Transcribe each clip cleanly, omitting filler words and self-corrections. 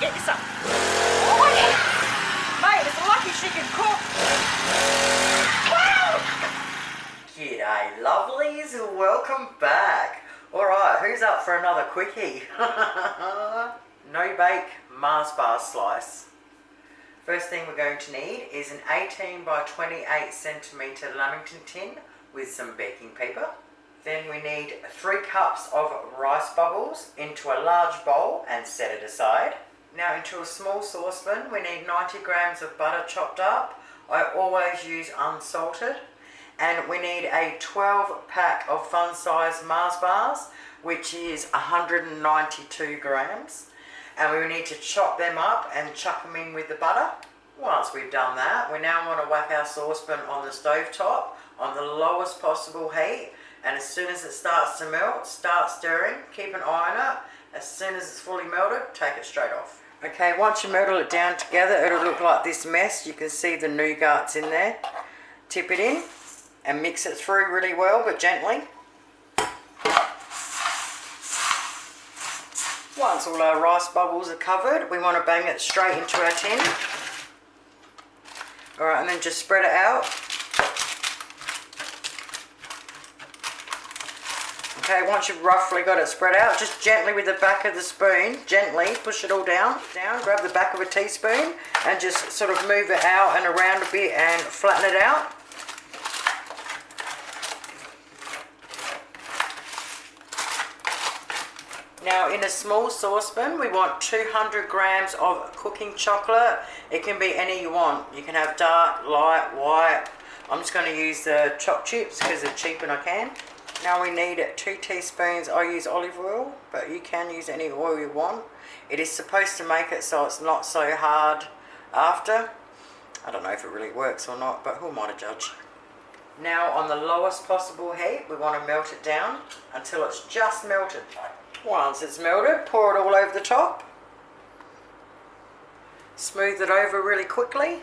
get you some. Oh, yeah. Mate, it's lucky she can cook. Wow! G'day, lovelies. Welcome back. Alright, who's up for another quickie? No bake Mars bar slice. First thing we're going to need is an 18 by 28 centimetre lamington tin with some baking paper. Then we need 3 cups of rice bubbles into a large bowl and set it aside. Now into a small saucepan we need 90 grams of butter chopped up. I always use unsalted. And we need a 12 pack of fun size Mars bars, which is 192 grams. And we need to chop them up and chuck them in with the butter. Once we've done that, we now want to whack our saucepan on the stove top on the lowest possible heat. And as soon as it starts to melt, start stirring, keep an eye on it. As soon as it's fully melted, take it straight off. Okay, once you melt it down together, it'll look like this mess. You can see the nougats in there. Tip it in and mix it through really well, but gently. Once all our rice bubbles are covered, we want to bang it straight into our tin. Alright, and then just spread it out. Okay, once you've roughly got it spread out, just gently with the back of the spoon, gently push it all down, grab the back of a teaspoon and just sort of move it out and around a bit and flatten it out. Now in a small saucepan we want 200 grams of cooking chocolate. It can be any you want. You can have dark, light, white. I'm just going to use the chopped chips because they're cheap and I can. Now we need 2 teaspoons. I use olive oil, but you can use any oil you want. It is supposed to make it so it's not so hard after. I don't know if it really works or not, but who am I to judge? Now on the lowest possible heat we want to melt it down until it's just melted. Once it's melted, pour it all over the top. Smooth it over really quickly.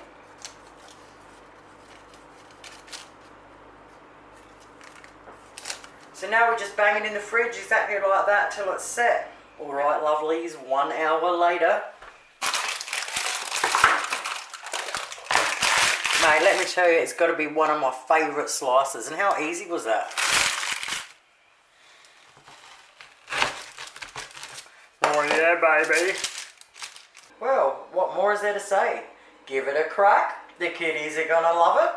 So now we just bang it in the fridge exactly like that till it's set. Alright lovelies, 1 hour later. Mate, let me tell you, it's got to be one of my favourite slices. And how easy was that? Oh yeah, baby. Well, what more is there to say? Give it a crack. The kiddies are gonna love it.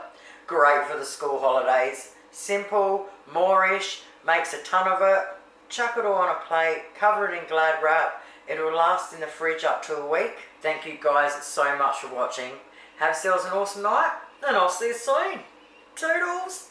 Great for the school holidays. Simple, moreish, makes a ton of it. Chuck it all on a plate, cover it in Glad wrap. It will last in the fridge up to a week. Thank you guys so much for watching. Have yourselves an awesome night, and I'll see you soon. Toodles!